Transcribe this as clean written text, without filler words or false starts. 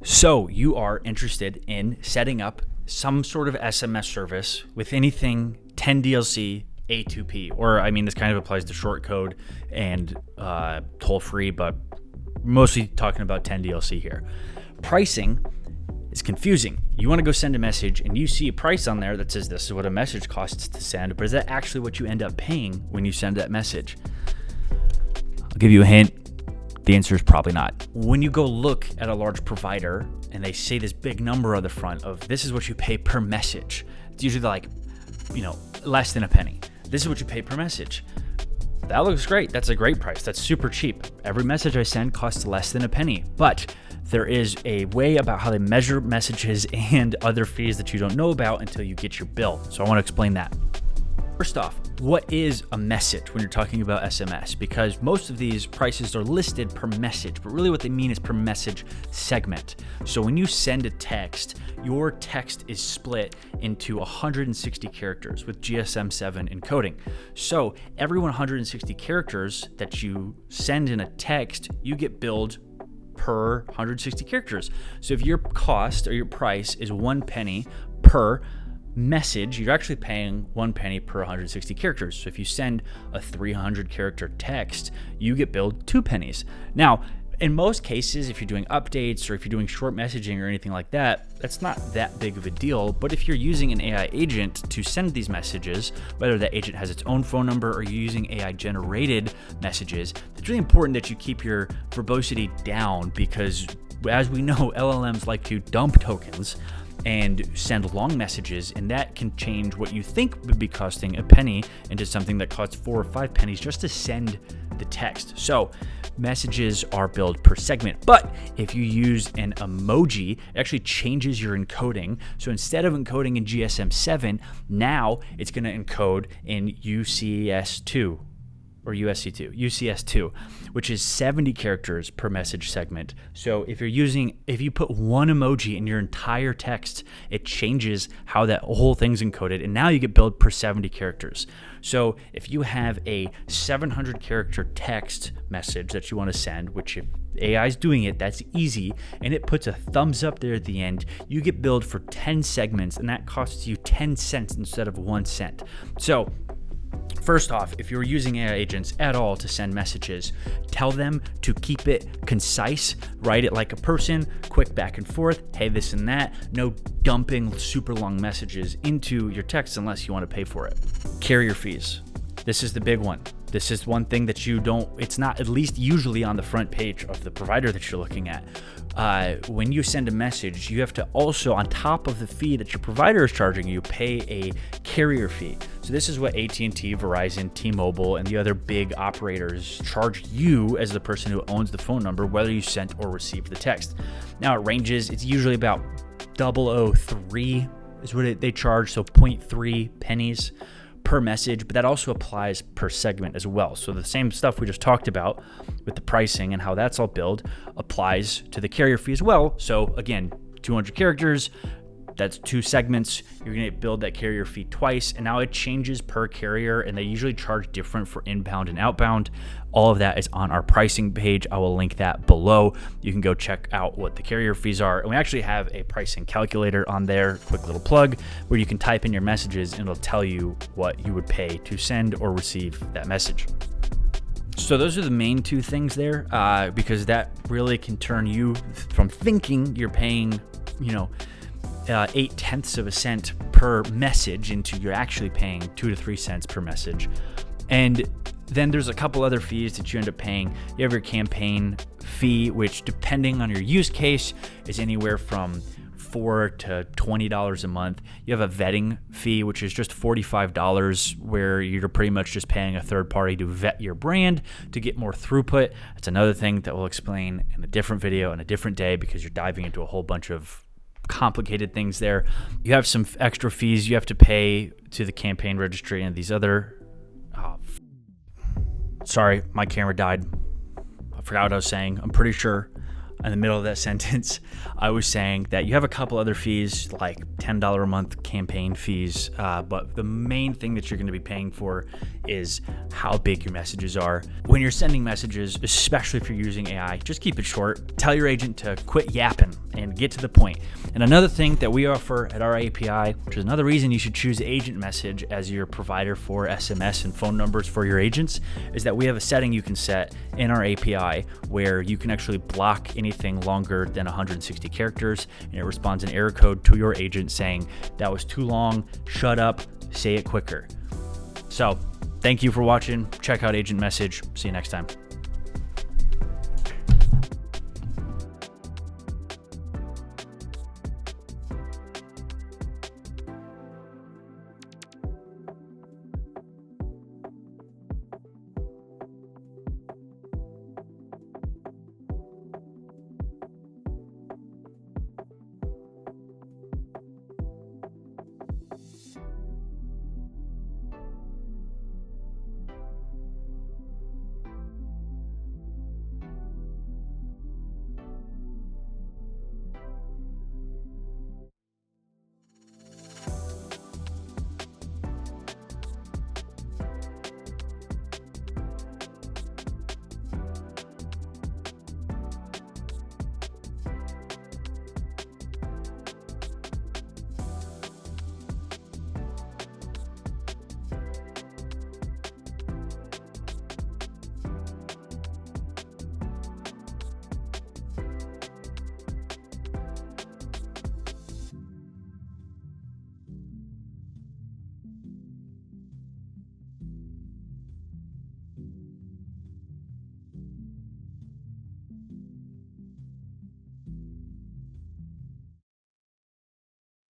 So you are interested in setting up some sort of SMS service with anything 10DLC A2P, or this kind of applies to short code and toll free, but mostly talking about 10DLC here. Pricing is confusing. You want to go send a message and you see a price on there that says this is what a message costs to send, but is that actually what you end up paying when you send that message? I'll give you a hint. The answer is probably not. When you go look at a large provider and they say this big number on the front of this is what you pay per message, it's usually like, less than a penny. This is what you pay per message. That looks great. That's a great price. That's super cheap. Every message I send costs less than a penny. But there is a way about how they measure messages and other fees that you don't know about until you get your bill. So I want to explain that. First off, what is a message when you're talking about SMS? Because most of these prices are listed per message, but really what they mean is per message segment. So when you send a text, your text is split into 160 characters with GSM7 encoding. So every 160 characters that you send in a text, you get billed per 160 characters. So if your cost or your price is 1 penny per message, you're actually paying 1 penny per 160 characters. So if you send a 300 character text, you get billed 2 pennies. Now, in most cases, if you're doing updates or if you're doing short messaging or anything like that, that's not that big of a deal. But if you're using an AI agent to send these messages, whether that agent has its own phone number or you're using AI generated messages, it's really important that you keep your verbosity down because as we know, LLMs like to dump tokens and send long messages, and that can change what you think would be costing a penny into something that costs 4 or 5 pennies just to send the text. So messages are billed per segment, but if you use an emoji, it actually changes your encoding. So instead of encoding in GSM7, now it's going to encode in UCS2 or UCS2, which is 70 characters per message segment. So if you put one emoji in your entire text, it changes how that whole thing's encoded, and now you get billed per 70 characters. So if you have a 700 character text message that you want to send, which if AI is doing it, that's easy, and it puts a thumbs up there at the end, you get billed for 10 segments, and that costs you 10 cents instead of 1 cent. So first off, if you're using AI agents at all to send messages, tell them to keep it concise, write it like a person, quick back and forth, hey, this and that, no dumping super long messages into your text unless you want to pay for it. Carrier fees. This is the big one. This is one thing that it's not at least usually on the front page of the provider that you're looking at. When you send a message, you have to also, on top of the fee that your provider is charging you, pay a carrier fee. So this is what AT&T, Verizon, T-Mobile, and the other big operators charge you as the person who owns the phone number, whether you sent or received the text. Now it ranges, it's usually about 0.003 is what they charge, so 0.3 pennies per message, but that also applies per segment as well. So the same stuff we just talked about with the pricing and how that's all billed applies to the carrier fee as well. So again, 200 characters, that's 2 segments. You're going to build that carrier fee twice, and now it changes per carrier, and they usually charge different for inbound and outbound. All of that is on our pricing page. I will link that below. You can go check out what the carrier fees are, and we actually have a pricing calculator on there, quick little plug, where you can type in your messages and it'll tell you what you would pay to send or receive that message. So those are the main 2 things there, because that really can turn you from thinking you're paying, 0.8 of a cent per message into you're actually paying 2 to 3 cents per message. And then there's a couple other fees that you end up paying. You have your campaign fee, which depending on your use case is anywhere from $4 to $20 a month. You have a vetting fee, which is just $45, where you're pretty much just paying a third party to vet your brand to get more throughput. That's another thing that we'll explain in a different video on a different day because you're diving into a whole bunch of complicated things there. You have some extra fees you have to pay to the campaign registry and these other sorry, my camera died. I forgot what I was saying. I'm pretty sure in the middle of that sentence, I was saying that you have a couple other fees like $10 a month campaign fees, but the main thing that you're going to be paying for is how big your messages are. When you're sending messages, especially if you're using AI, just keep it short. Tell your agent to quit yapping and get to the point. And another thing that we offer at our API, which is another reason you should choose Agent Message as your provider for SMS and phone numbers for your agents, is that we have a setting you can set in our API where you can actually block anything longer than 160 characters, and it responds an error code to your agent saying, that was too long, shut up, say it quicker. So thank you for watching. Check out Agent Message. See you next time.